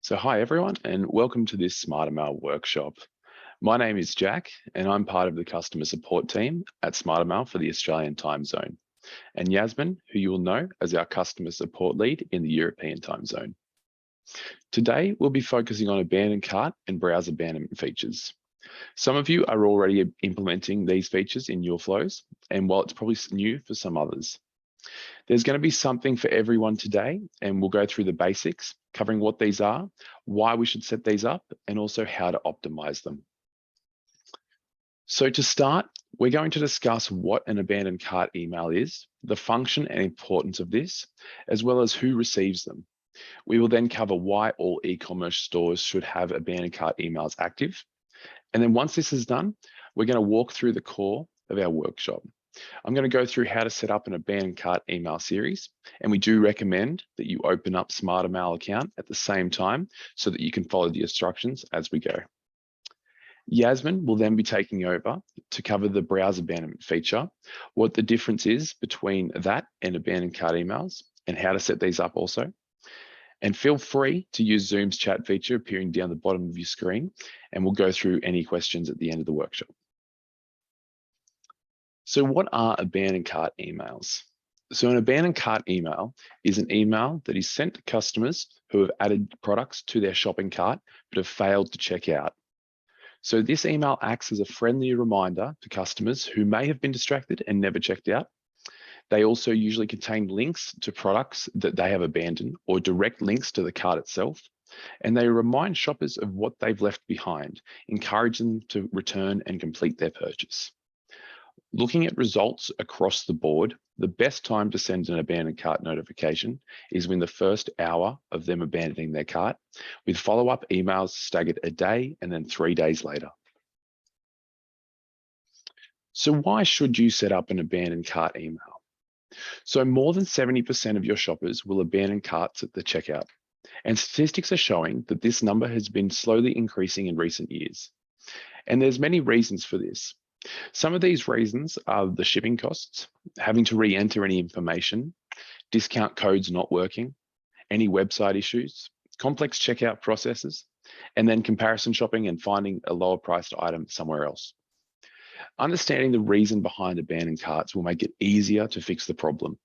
So hi everyone, and welcome to this Smartrmail workshop. My name is Jack, and I'm part of the customer support team at Smartrmail for the Australian time zone. And Yasmin, who you will know as our customer support lead in the European time zone. Today, we'll be focusing on abandoned cart and browse abandonment features. Some of you are already implementing these features in your flows, and while it's probably new for some others. There's going to be something for everyone today, and we'll go through the basics, covering what these are, why we should set these up, and also how to optimize them. So to start, we're going to discuss what an abandoned cart email is, the function and importance of this, as well as who receives them. We will then cover why all e-commerce stores should have abandoned cart emails active. And then once this is done, we're going to walk through the core of our workshop. I'm going to go through how to set up an abandoned cart email series, and we do recommend that you open up Smartrmail account at the same time so that you can follow the instructions as we go. Yasmin will then be taking over to cover the browse abandonment feature, what the difference is between that and abandoned cart emails, and how to set these up also. And feel free to use Zoom's chat feature appearing down the bottom of your screen, and we'll go through any questions at the end of the workshop. So what are abandoned cart emails? So an abandoned cart email is an email that is sent to customers who have added products to their shopping cart but have failed to check out. So this email acts as a friendly reminder to customers who may have been distracted and never checked out. They also usually contain links to products that they have abandoned or direct links to the cart itself. And they remind shoppers of what they've left behind, encourage them to return and complete their purchase. Looking at results across the board, the best time to send an abandoned cart notification is within the first hour of them abandoning their cart, with follow-up emails staggered a day and then 3 days later. So why should you set up an abandoned cart email? So more than 70% of your shoppers will abandon carts at the checkout, and statistics are showing that this number has been slowly increasing in recent years. And there's many reasons for this. Some of these reasons are the shipping costs, having to re-enter any information, discount codes not working, any website issues, complex checkout processes, and then comparison shopping and finding a lower priced item somewhere else. Understanding the reason behind abandoned carts will make it easier to fix the problem.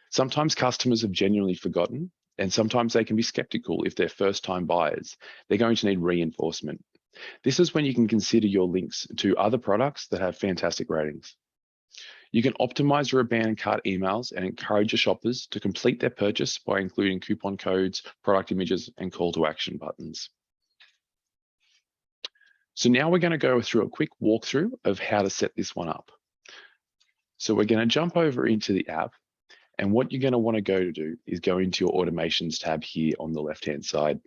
Sometimes customers have genuinely forgotten, and sometimes they can be skeptical if they're first-time buyers. They're going to need reinforcement. This is when you can consider your links to other products that have fantastic ratings. You can optimize your abandoned cart emails and encourage your shoppers to complete their purchase by including coupon codes, product images, and call to action buttons. So now we're going to go through a quick walkthrough of how to set this one up. So we're going to jump over into the app, and what you're going to want to go to do is go into your automations tab here on the left-hand side.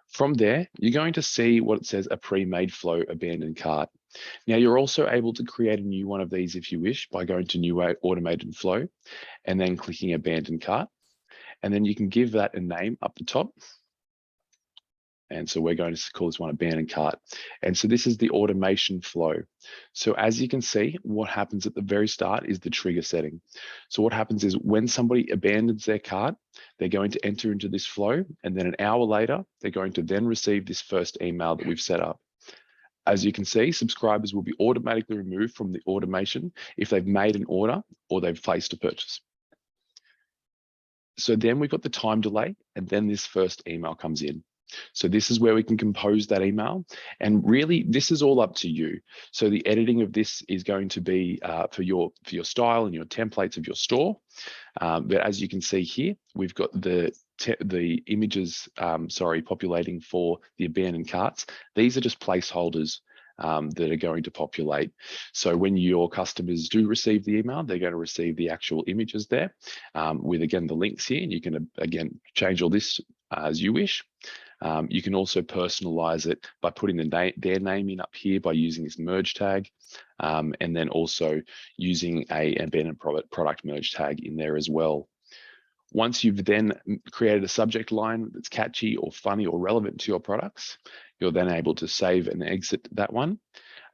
From there, you're going to see what it says a pre-made flow abandoned cart. Now you're also able to create a new one of these if you wish by going to new automated flow and then clicking abandoned cart. And then you can give that a name up the top. And so we're going to call this one abandoned cart. And so this is the automation flow. So as you can see, what happens at the very start is the trigger setting. So what happens is when somebody abandons their cart, they're going to enter into this flow. And then an hour later, they're going to then receive this first email that we've set up. As you can see, subscribers will be automatically removed from the automation if they've made an order or they've placed a purchase. So then we've got the time delay, and then this first email comes in. So this is where we can compose that email. And really, this is all up to you. So the editing of this is going to be for your style and your templates of your store. But as you can see here, we've got the images, populating for the abandoned carts. These are just placeholders that are going to populate. So when your customers do receive the email, they're going to receive the actual images there with, again, the links here. And you can, again, change all this as you wish. You can also personalize it by putting their name in up here by using this merge tag, and then also using an abandoned product merge tag in there as well. Once you've then created a subject line that's catchy or funny or relevant to your products, you're then able to save and exit that one.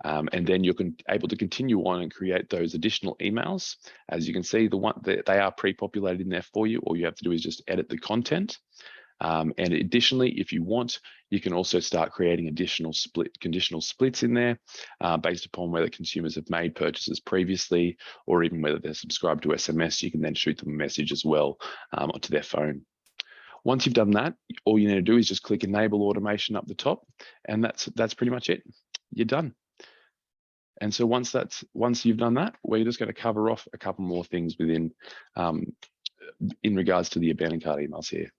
And then you're able to continue on and create those additional emails. As you can see, they are pre-populated in there for you. All you have to do is just edit the content. And additionally, if you want, you can also start creating additional conditional splits in there based upon whether consumers have made purchases previously, or even whether they're subscribed to SMS. You can then shoot them a message as well onto their phone. Once you've done that, all you need to do is just click Enable Automation up the top, and that's pretty much it. You're done. And so once you've done that, we're just going to cover off a couple more things within in regards to the abandoned cart emails here.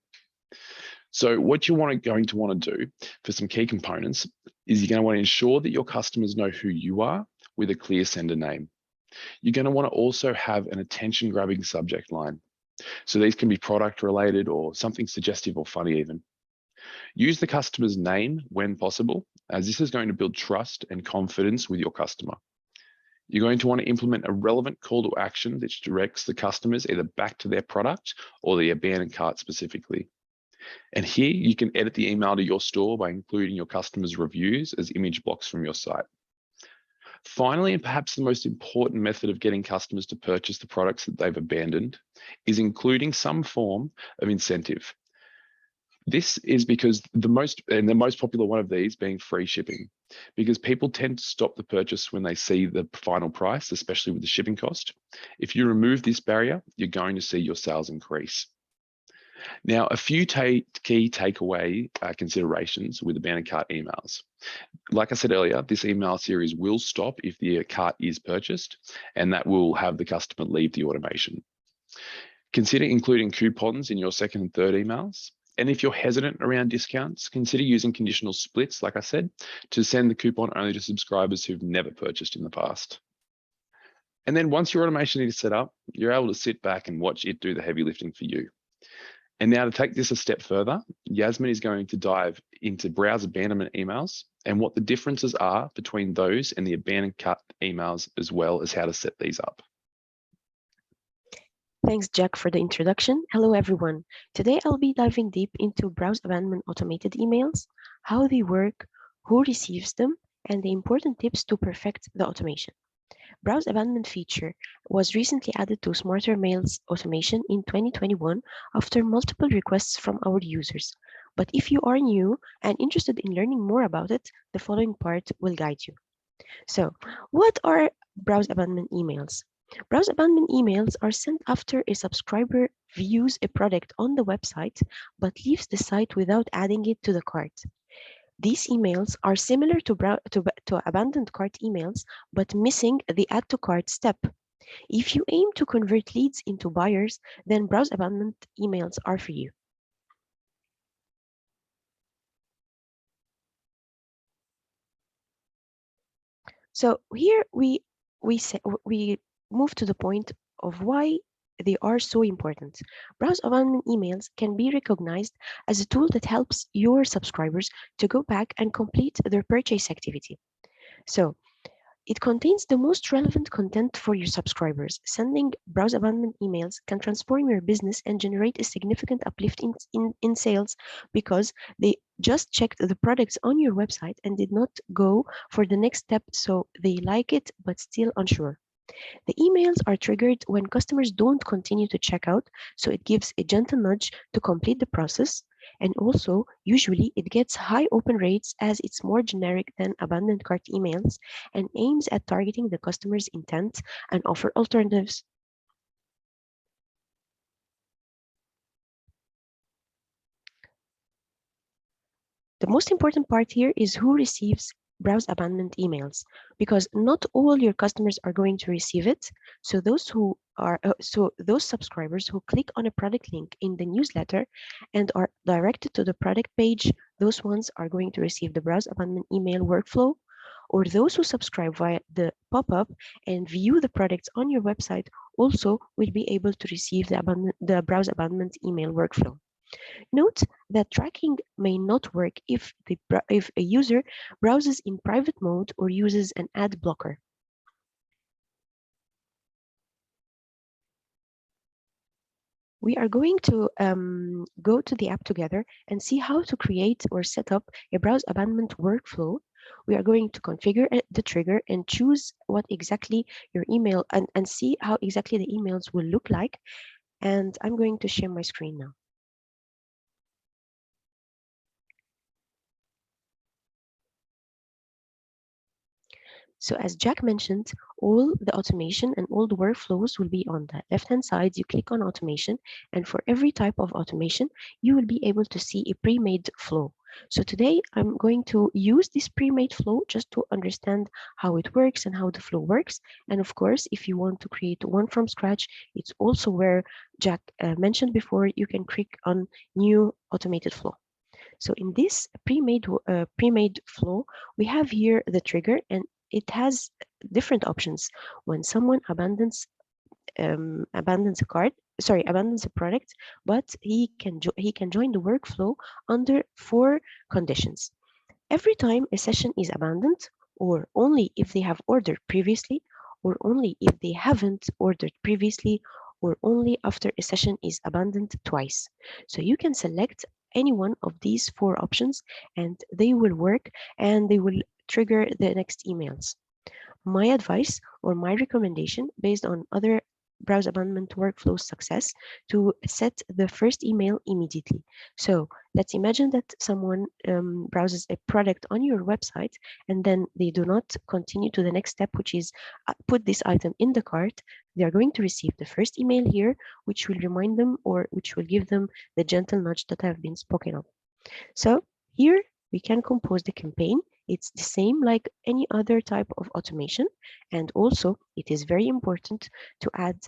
So what you're going to want to do for some key components is you're going to want to ensure that your customers know who you are with a clear sender name. You're going to want to also have an attention-grabbing subject line. So these can be product related or something suggestive or funny even. Use the customer's name when possible, as this is going to build trust and confidence with your customer. You're going to want to implement a relevant call to action that directs the customers either back to their product or the abandoned cart specifically. And here you can edit the email to your store by including your customers' reviews as image blocks from your site. Finally, and perhaps the most important method of getting customers to purchase the products that they've abandoned is including some form of incentive. This is because the most popular one of these being free shipping, because people tend to stop the purchase when they see the final price, especially with the shipping cost. If you remove this barrier, you're going to see your sales increase. Now, a few key takeaway considerations with abandoned cart emails. Like I said earlier, this email series will stop if the cart is purchased, and that will have the customer leave the automation. Consider including coupons in your second and third emails. And if you're hesitant around discounts, consider using conditional splits, like I said, to send the coupon only to subscribers who've never purchased in the past. And then once your automation is set up, you're able to sit back and watch it do the heavy lifting for you. And now to take this a step further, Yasmin is going to dive into browse abandonment emails and what the differences are between those and the abandoned cart emails, as well as how to set these up. Thanks, Jack, for the introduction. Hello, everyone. Today, I'll be diving deep into browse abandonment automated emails, how they work, who receives them, and the important tips to perfect the automation. Browse abandonment feature was recently added to Smartrmail's automation in 2021 after multiple requests from our users. But if you are new and interested in learning more about it, the following part will guide you. So, what are browse abandonment emails? Browse abandonment emails are sent after a subscriber views a product on the website but leaves the site without adding it to the cart. These emails are similar to abandoned cart emails, but missing the add to cart step. If you aim to convert leads into buyers, then browse abandonment emails are for you. So here we move to the point of why they are so important. Browse abandonment emails can be recognized as a tool that helps your subscribers to go back and complete their purchase activity. So it contains the most relevant content for your subscribers. Sending browse abandonment emails can transform your business and generate a significant uplift in sales because they just checked the products on your website and did not go for the next step, so they like it but still unsure. The emails are triggered when customers don't continue to check out, so it gives a gentle nudge to complete the process. And also, usually it gets high open rates as it's more generic than abandoned cart emails and aims at targeting the customer's intent and offer alternatives. The most important part here is who receives browse abandonment emails, because not all your customers are going to receive it. So those subscribers who click on a product link in the newsletter and are directed to the product page, those ones are going to receive the browse abandonment email workflow. Or those who subscribe via the pop-up and view the products on your website also will be able to receive the browse abandonment email workflow. Note that tracking may not work if a user browses in private mode or uses an ad blocker. We are going to go to the app together and see how to create or set up a browse abandonment workflow. We are going to configure the trigger and choose what exactly your email and see how exactly the emails will look like. And I'm going to share my screen now. So as Jack mentioned, all the automation and all the workflows will be on the left-hand side. You click on automation, and for every type of automation, you will be able to see a pre-made flow. So today I'm going to use this pre-made flow just to understand how it works and how the flow works. And of course, if you want to create one from scratch, it's also where Jack mentioned before, you can click on new automated flow. So in this pre-made flow, we have here the trigger, and it has different options. When someone abandons a card, sorry, abandons a product, but he can join the workflow under four conditions. Every time a session is abandoned, or only if they have ordered previously, or only if they haven't ordered previously, or only after a session is abandoned twice. So you can select any one of these four options and they will work and they will trigger the next emails. My advice or my recommendation based on other browse abandonment workflow success to set the first email immediately. So let's imagine that someone browses a product on your website and then they do not continue to the next step, which is put this item in the cart. They are going to receive the first email here, which will remind them or which will give them the gentle nudge that I've been spoken of. So here we can compose the campaign. It's the same like any other type of automation. And also it is very important to add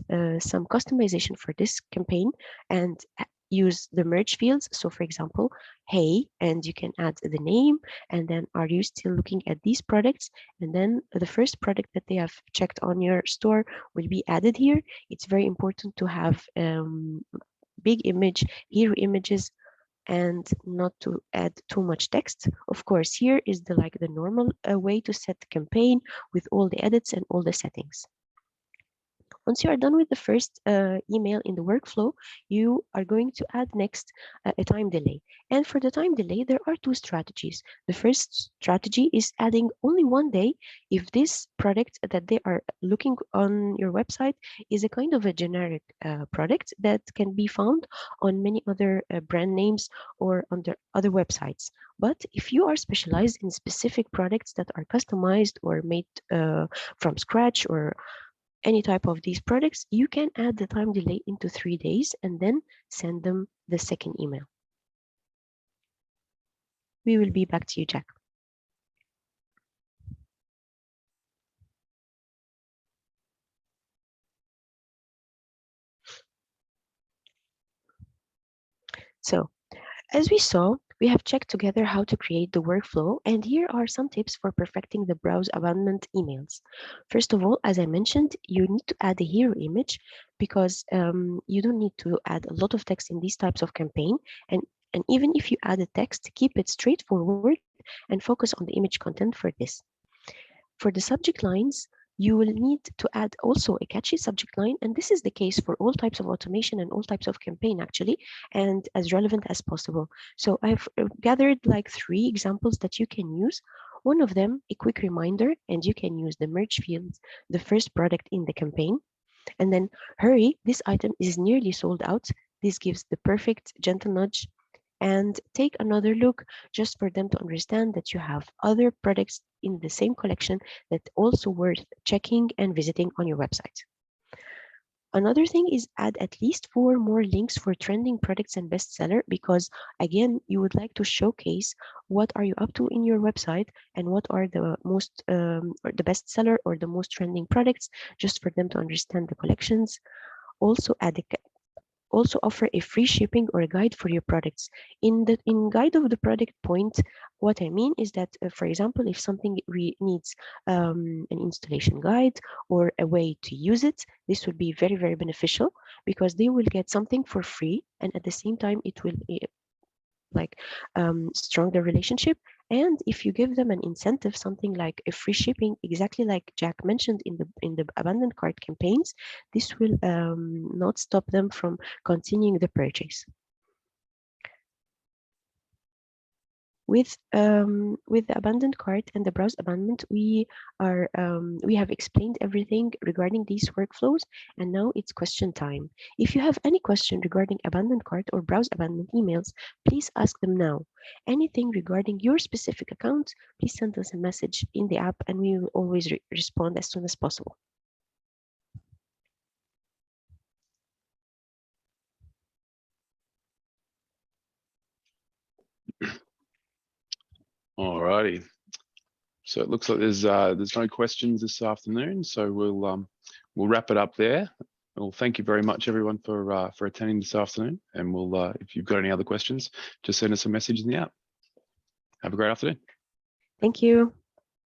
some customization for this campaign and use the merge fields. So for example, hey, and you can add the name and then are you still looking at these products? And then the first product that they have checked on your store will be added here. It's very important to have big image, hero images and not to add too much text. Of course, here is the normal way to set the campaign with all the edits and all the settings. Once you are done with the first email in the workflow, you are going to add next a time delay. And for the time delay, there are two strategies. The first strategy is adding only one day if this product that they are looking on your website is a kind of a generic product that can be found on many other brand names or on other websites. But if you are specialized in specific products that are customized or made from scratch or any type of these products, you can add the time delay into 3 days and then send them the second email. We will be back to you, Jack. So, as we saw, we have checked together how to create the workflow, and here are some tips for perfecting the browse abandonment emails. First of all, as I mentioned, you need to add a hero image because you don't need to add a lot of text in these types of campaign. And even if you add a text, keep it straightforward and focus on the image content for this. For the subject lines, you will need to add also a catchy subject line, and this is the case for all types of automation and all types of campaign actually, and as relevant as possible. So I've gathered like 3 examples that you can use. One of them, a quick reminder, and you can use the merge field, the first product in the campaign. And then, hurry, this item is nearly sold out. This gives the perfect gentle nudge. And take another look just for them to understand that you have other products in the same collection that also worth checking and visiting on your website. Another thing is add at least 4 more links for trending products and bestseller because again, you would like to showcase what are you up to in your website and what are the most or the bestseller or the most trending products just for them to understand the collections. Also also offer a free shipping or a guide for your products. In guide of the product point, what I mean is that, for example, if something needs an installation guide or a way to use it, this would be very, very beneficial because they will get something for free and at the same time it will like strong the relationship. And if you give them an incentive, something like a free shipping, exactly like Jack mentioned in the abandoned cart campaigns, this will not stop them from continuing the purchase. With the abandoned cart and the browse abandonment, we have explained everything regarding these workflows, and now it's question time. If you have any question regarding abandoned cart or browse abandonment emails, please ask them now. Anything regarding your specific account, please send us a message in the app, and we will always respond as soon as possible. All righty. So it looks like there's no questions this afternoon, so we'll wrap it up there. Well, thank you very much, everyone, for attending this afternoon. And we'll, if you've got any other questions, just send us a message in the app. Have a great afternoon. Thank you.